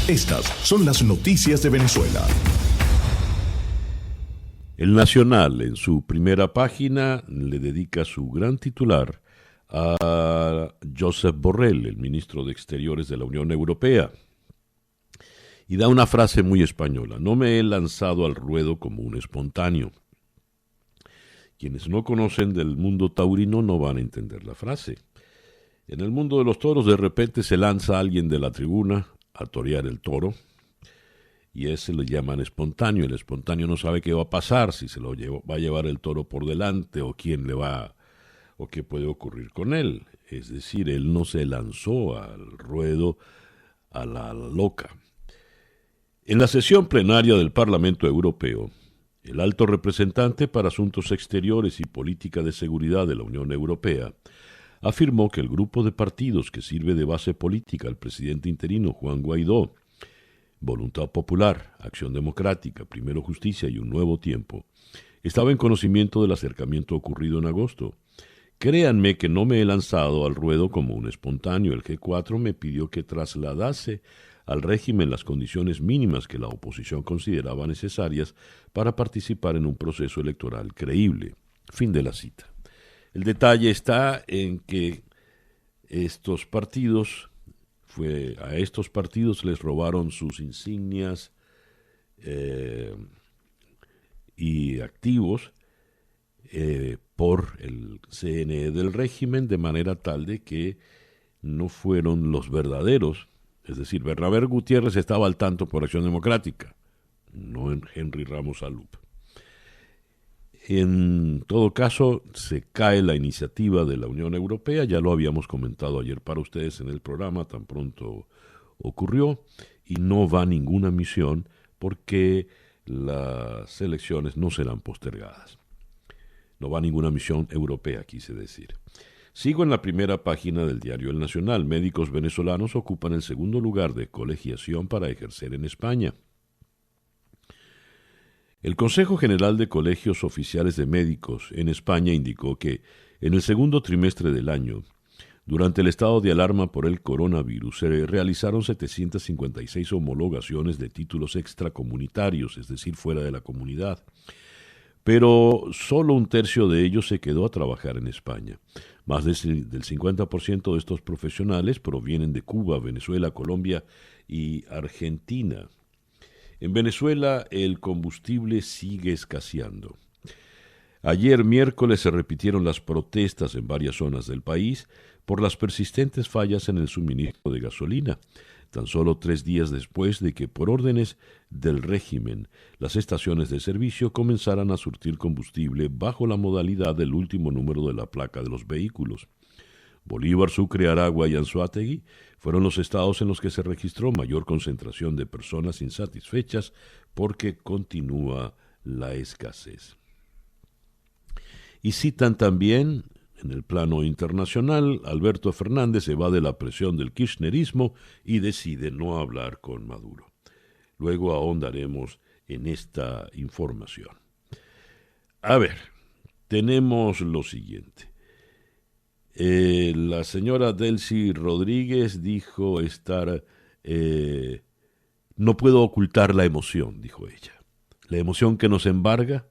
Estas son las noticias de Venezuela. El Nacional, en su primera página, le dedica su gran titular a Josep Borrell, el ministro de Exteriores de la Unión Europea. Y da una frase muy española: no me he lanzado al ruedo como un espontáneo. Quienes no conocen del mundo taurino no van a entender la frase. En el mundo de los toros, de repente se lanza alguien de la tribuna a torear el toro, y ese le llaman espontáneo. El espontáneo no sabe qué va a pasar, si se lo va a llevar el toro por delante o quién le va, o qué puede ocurrir con él. Es decir, él no se lanzó al ruedo a la loca. En la sesión plenaria del Parlamento Europeo, el alto representante para Asuntos Exteriores y Política de Seguridad de la Unión Europea afirmó que el grupo de partidos que sirve de base política al presidente interino Juan Guaidó, Voluntad Popular, Acción Democrática, Primero Justicia y Un Nuevo Tiempo, estaba en conocimiento del acercamiento ocurrido en agosto. Créanme que no me he lanzado al ruedo como un espontáneo. El G4 me pidió que trasladase al régimen las condiciones mínimas que la oposición consideraba necesarias para participar en un proceso electoral creíble. Fin de la cita. El detalle está en que a estos partidos les robaron sus insignias y activos por el CNE del régimen, de manera tal de que no fueron los verdaderos. Es decir, Bernabé Gutiérrez estaba al tanto por Acción Democrática, no en Henry Ramos Alup. En todo caso, se cae la iniciativa de la Unión Europea, ya lo habíamos comentado ayer para ustedes en el programa, tan pronto ocurrió, y no va ninguna misión porque las elecciones no serán postergadas. No va ninguna misión europea, quise decir. Sigo en la primera página del diario El Nacional. Médicos venezolanos ocupan el segundo lugar de colegiación para ejercer en España. El Consejo General de Colegios Oficiales de Médicos en España indicó que en el segundo trimestre del año, durante el estado de alarma por el coronavirus, se realizaron 756 homologaciones de títulos extracomunitarios, es decir, fuera de la comunidad. Pero solo un tercio de ellos se quedó a trabajar en España. Más del 50% de estos profesionales provienen de Cuba, Venezuela, Colombia y Argentina. En Venezuela el combustible sigue escaseando. Ayer miércoles se repitieron las protestas en varias zonas del país por las persistentes fallas en el suministro de gasolina, tan solo 3 días después de que, por órdenes del régimen, las estaciones de servicio comenzaran a surtir combustible bajo la modalidad del último número de la placa de los vehículos. Bolívar, Sucre, Aragua y Anzoátegui fueron los estados en los que se registró mayor concentración de personas insatisfechas porque continúa la escasez. Y citan también, en el plano internacional, Alberto Fernández evade la presión del kirchnerismo y decide no hablar con Maduro. Luego ahondaremos en esta información. A ver, tenemos lo siguiente. La señora Delcy Rodríguez dijo estar... no puedo ocultar la emoción, dijo ella. La emoción que nos embarga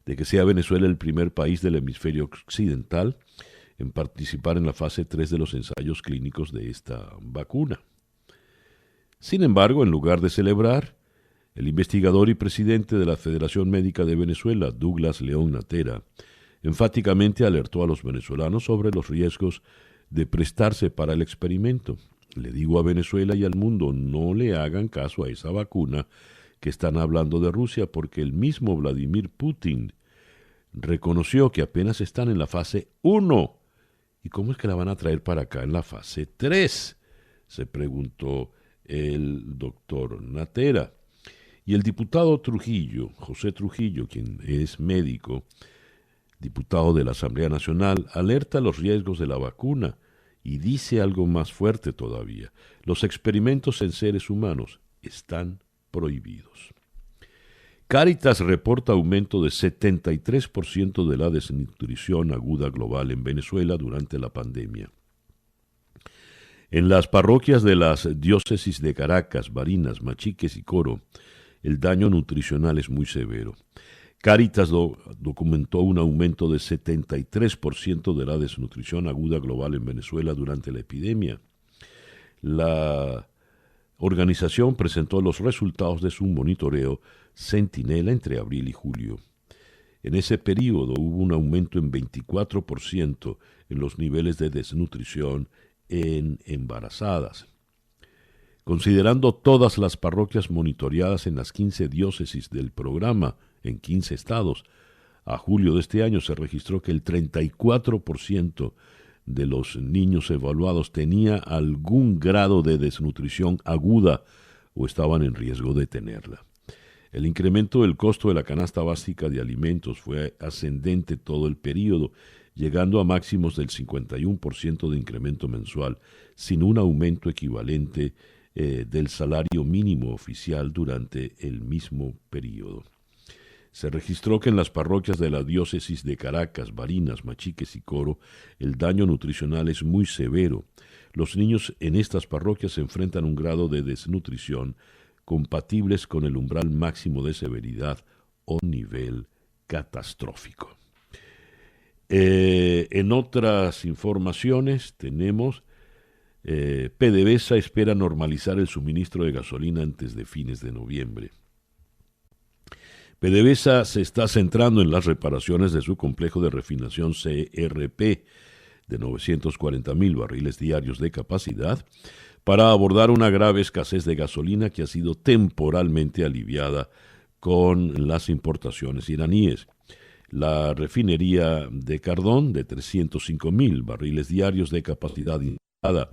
de que sea Venezuela el primer país del hemisferio occidental en participar en la fase 3 de los ensayos clínicos de esta vacuna. Sin embargo, en lugar de celebrar, el investigador y presidente de la Federación Médica de Venezuela, Douglas León Natera, enfáticamente alertó a los venezolanos sobre los riesgos de prestarse para el experimento. Le digo a Venezuela y al mundo, no le hagan caso a esa vacuna que están hablando de Rusia, porque el mismo Vladimir Putin reconoció que apenas están en la fase 1. ¿Y cómo es que la van a traer para acá en la fase 3? Se preguntó el doctor Natera. Y el diputado Trujillo, José Trujillo, quien es médico, diputado de la Asamblea Nacional, alerta los riesgos de la vacuna y dice algo más fuerte todavía: los experimentos en seres humanos están prohibidos. Cáritas reporta aumento de 73% de la desnutrición aguda global en Venezuela durante la pandemia. En las parroquias de las diócesis de Caracas, Barinas, Machiques y Coro, el daño nutricional es muy severo. Cáritas documentó un aumento de 73% de la desnutrición aguda global en Venezuela durante la epidemia. La organización presentó los resultados de su monitoreo Centinela entre abril y julio. En ese periodo hubo un aumento en 24% en los niveles de desnutrición en embarazadas. Considerando todas las parroquias monitoreadas en las 15 diócesis del programa en 15 estados, a julio de este año se registró que el 34% de los niños evaluados tenía algún grado de desnutrición aguda o estaban en riesgo de tenerla. El incremento del costo de la canasta básica de alimentos fue ascendente todo el periodo, llegando a máximos del 51% de incremento mensual, sin un aumento equivalente del salario mínimo oficial durante el mismo periodo. Se registró que en las parroquias de la diócesis de Caracas, Barinas, Machiques y Coro, el daño nutricional es muy severo. Los niños en estas parroquias enfrentan un grado de desnutrición compatibles con el umbral máximo de severidad o nivel catastrófico. En otras informaciones tenemos PDVSA espera normalizar el suministro de gasolina antes de fines de noviembre. PDVSA se está centrando en las reparaciones de su complejo de refinación CRP de 940,000 barriles diarios de capacidad para abordar una grave escasez de gasolina que ha sido temporalmente aliviada con las importaciones iraníes. La refinería de Cardón, de 305,000 barriles diarios de capacidad instalada,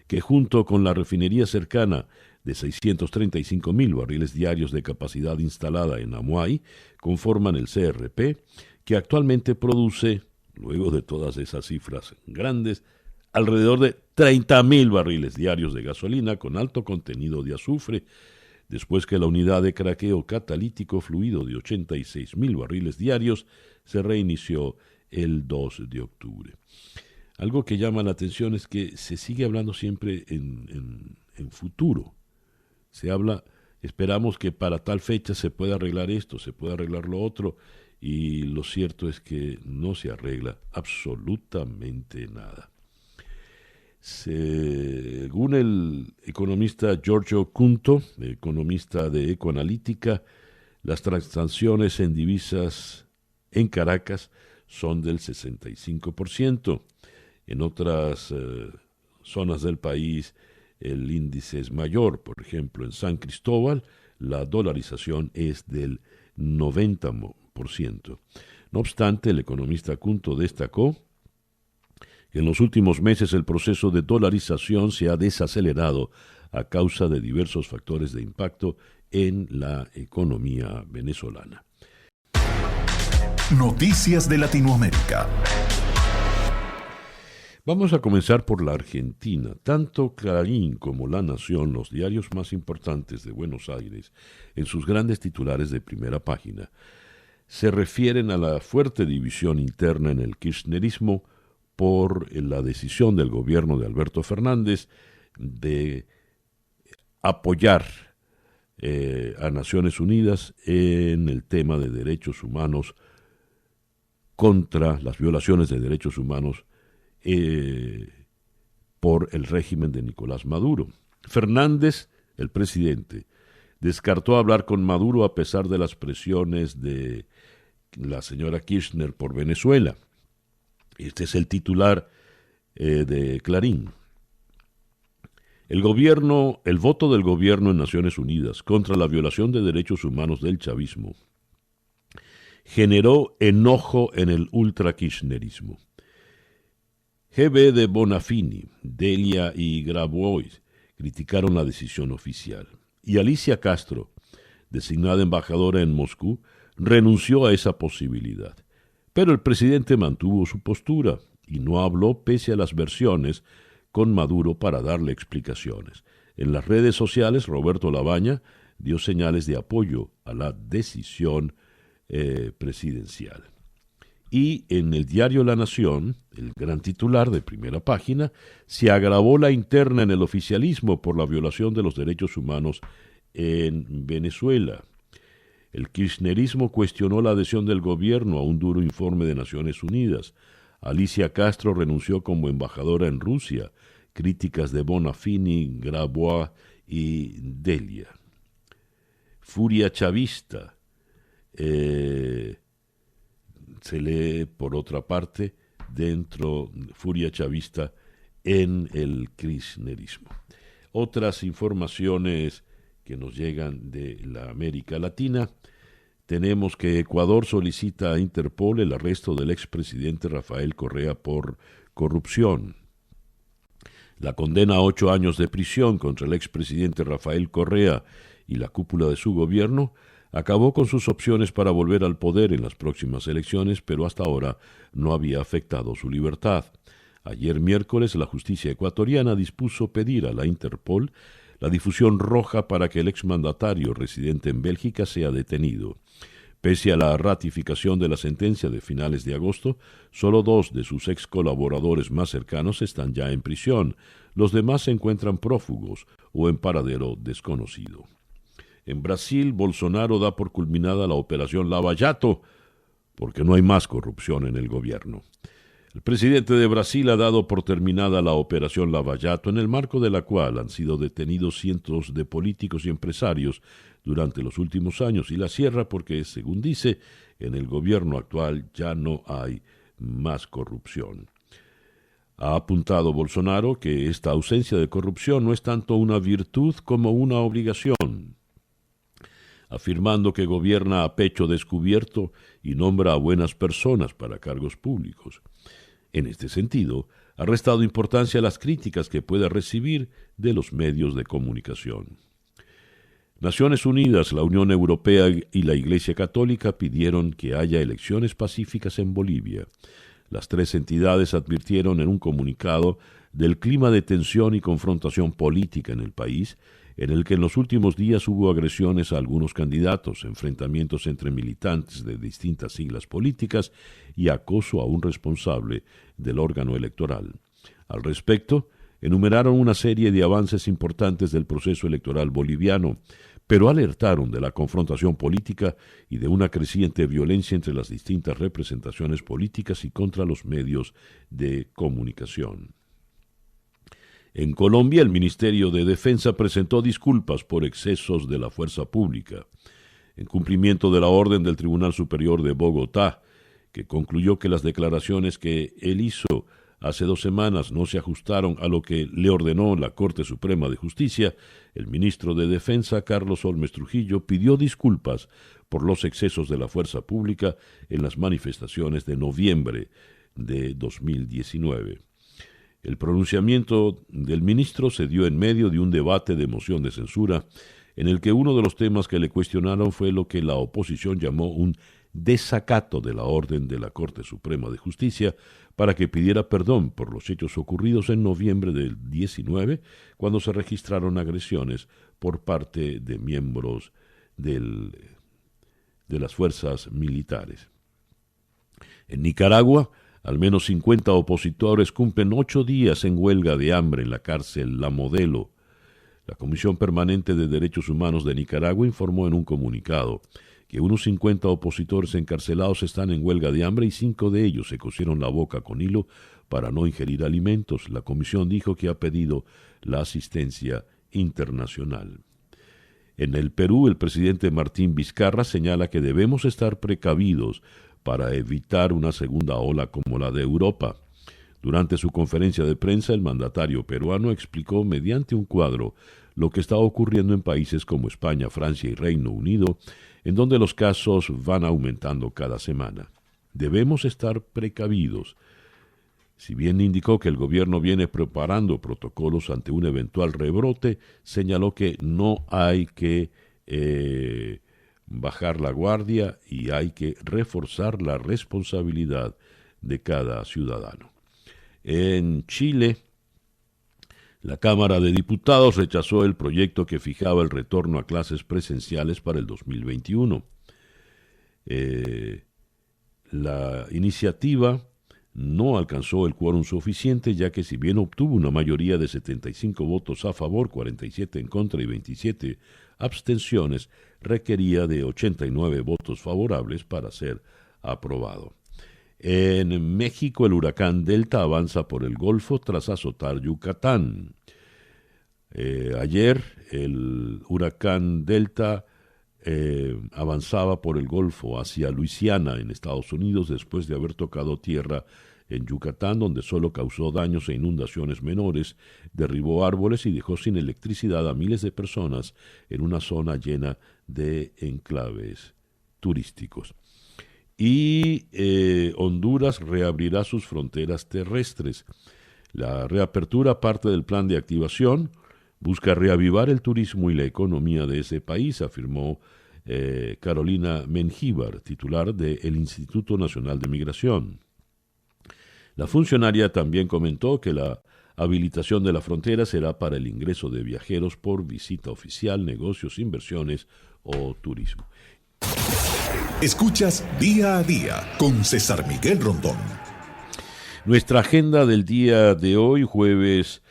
que junto con la refinería cercana de 635,000 barriles diarios de capacidad instalada en Amuay, conforman el CRP, que actualmente produce, luego de todas esas cifras grandes, alrededor de 30,000 barriles diarios de gasolina con alto contenido de azufre, después que la unidad de craqueo catalítico fluido de 86,000 barriles diarios se reinició el 2 de octubre. Algo que llama la atención es que se sigue hablando siempre en futuro. Se habla, esperamos que para tal fecha se pueda arreglar esto, se pueda arreglar lo otro, y lo cierto es que no se arregla absolutamente nada. Según el economista Giorgio Cunto, economista de Ecoanalítica, las transacciones en divisas en Caracas son del 65%. En otras zonas del país el índice es mayor. Por ejemplo, en San Cristóbal la dolarización es del 90%. No obstante, el economista Cunto destacó que en los últimos meses el proceso de dolarización se ha desacelerado a causa de diversos factores de impacto en la economía venezolana. Noticias de Latinoamérica. Vamos a comenzar por la Argentina. Tanto Clarín como La Nación, los diarios más importantes de Buenos Aires, en sus grandes titulares de primera página, se refieren a la fuerte división interna en el kirchnerismo por la decisión del gobierno de Alberto Fernández de apoyar a Naciones Unidas en el tema de derechos humanos, contra las violaciones de derechos humanos por el régimen de Nicolás Maduro. Fernández, el presidente, descartó hablar con Maduro a pesar de las presiones de la señora Kirchner por Venezuela. Este es el titular de Clarín. El voto del gobierno en Naciones Unidas contra la violación de derechos humanos del chavismo generó enojo en el ultra-kirchnerismo. G.B. de Bonafini, Delia y Grabois criticaron la decisión oficial. Y Alicia Castro, designada embajadora en Moscú, renunció a esa posibilidad. Pero el presidente mantuvo su postura y no habló pese a las versiones con Maduro para darle explicaciones. En las redes sociales, Roberto Labaña dio señales de apoyo a la decisión presidencial. Y en el diario La Nación, el gran titular de primera página, se agravó la interna en el oficialismo por la violación de los derechos humanos en Venezuela. El kirchnerismo cuestionó la adhesión del gobierno a un duro informe de Naciones Unidas. Alicia Castro renunció como embajadora en Rusia. Críticas de Bonafini, Grabois y Delia. Furia chavista. Se lee, por otra parte, furia chavista en el kirchnerismo. Otras informaciones que nos llegan de la América Latina, tenemos que Ecuador solicita a Interpol el arresto del expresidente Rafael Correa por corrupción. La condena a 8 años de prisión contra el expresidente Rafael Correa y la cúpula de su gobierno acabó con sus opciones para volver al poder en las próximas elecciones, pero hasta ahora no había afectado su libertad. Ayer miércoles, la justicia ecuatoriana dispuso pedir a la Interpol la difusión roja para que el exmandatario residente en Bélgica sea detenido. Pese a la ratificación de la sentencia de finales de agosto, solo 2 de sus ex colaboradores más cercanos están ya en prisión. Los demás se encuentran prófugos o en paradero desconocido. En Brasil, Bolsonaro da por culminada la operación Lava Jato, porque no hay más corrupción en el gobierno. El presidente de Brasil ha dado por terminada la operación Lava Jato, en el marco de la cual han sido detenidos cientos de políticos y empresarios durante los últimos años, y la cierra porque, según dice, en el gobierno actual ya no hay más corrupción. Ha apuntado Bolsonaro que esta ausencia de corrupción no es tanto una virtud como una obligación, afirmando que gobierna a pecho descubierto y nombra a buenas personas para cargos públicos. En este sentido, ha restado importancia a las críticas que pueda recibir de los medios de comunicación. Naciones Unidas, la Unión Europea y la Iglesia Católica pidieron que haya elecciones pacíficas en Bolivia. Las 3 entidades advirtieron en un comunicado del clima de tensión y confrontación política en el país, en el que en los últimos días hubo agresiones a algunos candidatos, enfrentamientos entre militantes de distintas siglas políticas y acoso a un responsable del órgano electoral. Al respecto, enumeraron una serie de avances importantes del proceso electoral boliviano, pero alertaron de la confrontación política y de una creciente violencia entre las distintas representaciones políticas y contra los medios de comunicación. En Colombia, el Ministerio de Defensa presentó disculpas por excesos de la fuerza pública, en cumplimiento de la orden del Tribunal Superior de Bogotá, que concluyó que las declaraciones que él hizo hace 2 semanas no se ajustaron a lo que le ordenó la Corte Suprema de Justicia. El ministro de Defensa, Carlos Holmes Trujillo, pidió disculpas por los excesos de la fuerza pública en las manifestaciones de noviembre de 2019. El pronunciamiento del ministro se dio en medio de un debate de moción de censura, en el que uno de los temas que le cuestionaron fue lo que la oposición llamó un desacato de la orden de la Corte Suprema de Justicia para que pidiera perdón por los hechos ocurridos en noviembre del 19, cuando se registraron agresiones por parte de miembros de las fuerzas militares. En Nicaragua, al menos 50 opositores cumplen 8 días en huelga de hambre en la cárcel La Modelo. La Comisión Permanente de Derechos Humanos de Nicaragua informó en un comunicado que unos 50 opositores encarcelados están en huelga de hambre y 5 de ellos se cosieron la boca con hilo para no ingerir alimentos. La comisión dijo que ha pedido la asistencia internacional. En el Perú, el presidente Martín Vizcarra señala que debemos estar precavidos para evitar una segunda ola como la de Europa. Durante su conferencia de prensa, el mandatario peruano explicó mediante un cuadro lo que está ocurriendo en países como España, Francia y Reino Unido, en donde los casos van aumentando cada semana. Debemos estar precavidos. Si bien indicó que el gobierno viene preparando protocolos ante un eventual rebrote, señaló que no hay que bajar la guardia y hay que reforzar la responsabilidad de cada ciudadano. En Chile, la Cámara de Diputados rechazó el proyecto que fijaba el retorno a clases presenciales para el 2021. La iniciativa no alcanzó el quórum suficiente, ya que si bien obtuvo una mayoría de 75 votos a favor, 47 en contra y 27 abstenciones, requería de 89 votos favorables para ser aprobado. En México, el huracán Delta avanza por el Golfo tras azotar Yucatán. Ayer, el huracán Delta avanzaba por el Golfo hacia Luisiana, en Estados Unidos, después de haber tocado tierra en Yucatán, donde solo causó daños e inundaciones menores, derribó árboles y dejó sin electricidad a miles de personas en una zona llena de enclaves turísticos. Y Honduras reabrirá sus fronteras terrestres. La reapertura, parte del plan de activación, busca reavivar el turismo y la economía de ese país, afirmó Carolina Mengíbar, titular del Instituto Nacional de Migración. La funcionaria también comentó que la habilitación de la frontera será para el ingreso de viajeros por visita oficial, negocios, inversiones o turismo. Escuchas Día a Día con César Miguel Rondón. Nuestra agenda del día de hoy, jueves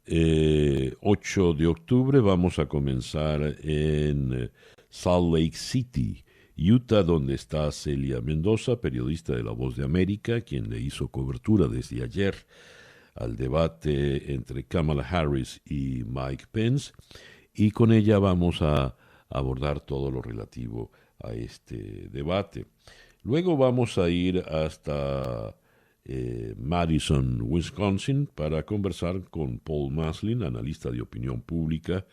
8 de octubre, vamos a comenzar en Salt Lake City, Utah, donde está Celia Mendoza, periodista de La Voz de América, quien le hizo cobertura desde ayer al debate entre Kamala Harris y Mike Pence, y con ella vamos a abordar todo lo relativo a este debate. Luego vamos a ir hasta Madison, Wisconsin, para conversar con Paul Maslin, analista de opinión pública.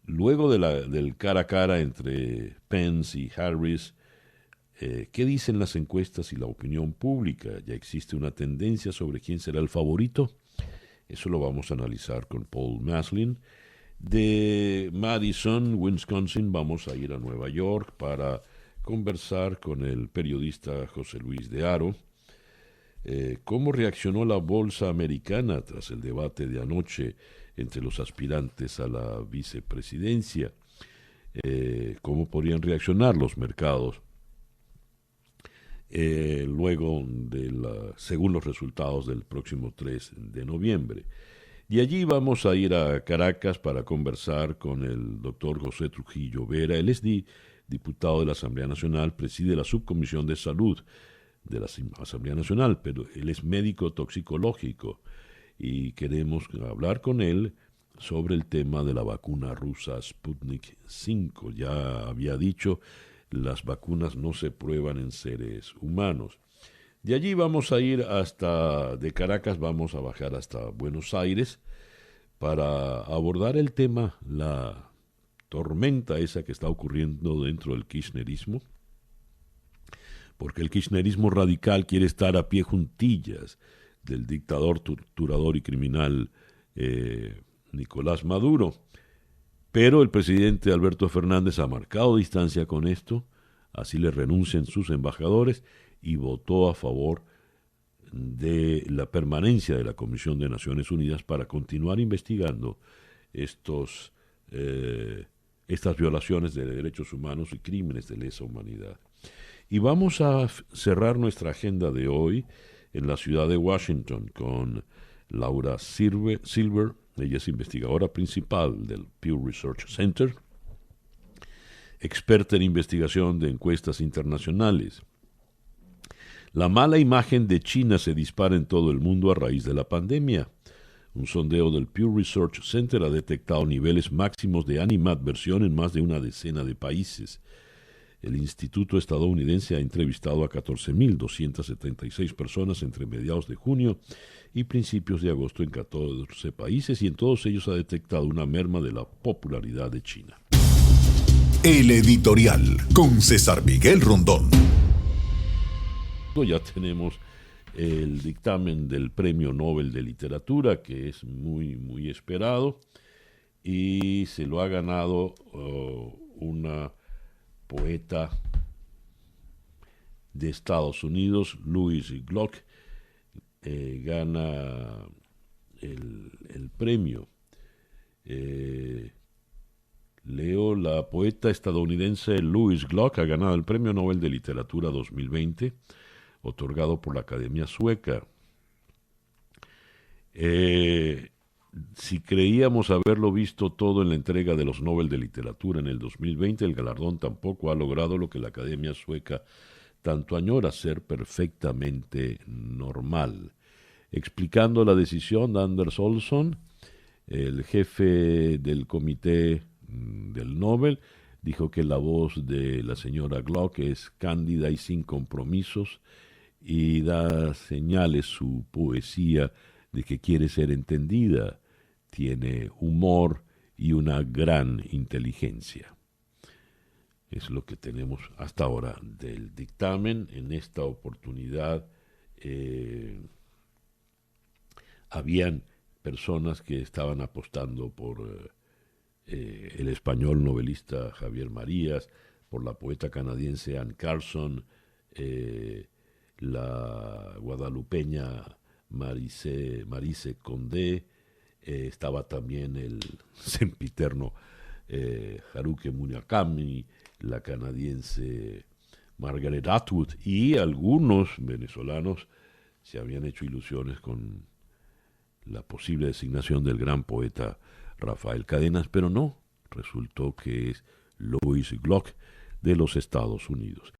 Luego del cara a cara entre Pence y Harris, ¿qué dicen las encuestas y la opinión pública? ¿Ya existe una tendencia sobre quién será el favorito? Eso lo vamos a analizar con Paul Maslin. De Madison, Wisconsin, vamos a ir a Nueva York para conversar con el periodista José Luis de Haro. ¿Cómo reaccionó la bolsa americana tras el debate de anoche entre los aspirantes a la vicepresidencia? ¿Cómo podrían reaccionar los mercados luego según los resultados del próximo 3 de noviembre? De allí vamos a ir a Caracas para conversar con el doctor José Trujillo Vera. Él es diputado de la Asamblea Nacional, preside la Subcomisión de Salud de la Asamblea Nacional, pero él es médico toxicológico y queremos hablar con él sobre el tema de la vacuna rusa Sputnik 5. Ya había dicho, las vacunas no se prueban en seres humanos. De allí vamos a ir de Caracas vamos a bajar hasta Buenos Aires para abordar el tema, la tormenta esa que está ocurriendo dentro del kirchnerismo, porque el kirchnerismo radical quiere estar a pie juntillas del dictador, torturador y criminal Nicolás Maduro. Pero el presidente Alberto Fernández ha marcado distancia con esto, así le renuncian sus embajadores, y votó a favor de la permanencia de la Comisión de Naciones Unidas para continuar investigando estas violaciones de derechos humanos y crímenes de lesa humanidad. Y vamos a cerrar nuestra agenda de hoy en la ciudad de Washington con Laura Silver. Ella es investigadora principal del Pew Research Center, experta en investigación de encuestas internacionales. La mala imagen de China se dispara en todo el mundo a raíz de la pandemia. Un sondeo del Pew Research Center ha detectado niveles máximos de animadversión en más de una decena de países. El instituto estadounidense ha entrevistado a 14.276 personas entre mediados de junio y principios de agosto en 14 países, y en todos ellos ha detectado una merma de la popularidad de China. El editorial con César Miguel Rondón. Ya tenemos el dictamen del Premio Nobel de Literatura, que es muy, muy esperado, y se lo ha ganado una poeta de Estados Unidos, Louise Gluck. Gana el premio. Leo, la poeta estadounidense Louise Gluck ha ganado el Premio Nobel de Literatura 2020, otorgado por la Academia Sueca. Si creíamos haberlo visto todo en la entrega de los Nobel de Literatura en el 2020, el galardón tampoco ha logrado lo que la Academia Sueca tanto añora, ser perfectamente normal. Explicando la decisión de Anders Olsson, el jefe del comité del Nobel, dijo que la voz de la señora Gluck es cándida y sin compromisos y da señales su poesía de que quiere ser entendida, tiene humor y una gran inteligencia. Es lo que tenemos hasta ahora del dictamen. En esta oportunidad habían personas que estaban apostando por el español novelista Javier Marías, por la poeta canadiense Anne Carson, la guadalupeña Marise Condé, estaba también el sempiterno Haruki Murakami, la canadiense Margaret Atwood, y algunos venezolanos se habían hecho ilusiones con la posible designación del gran poeta Rafael Cadenas, pero no, resultó que es Louise Gluck de los Estados Unidos.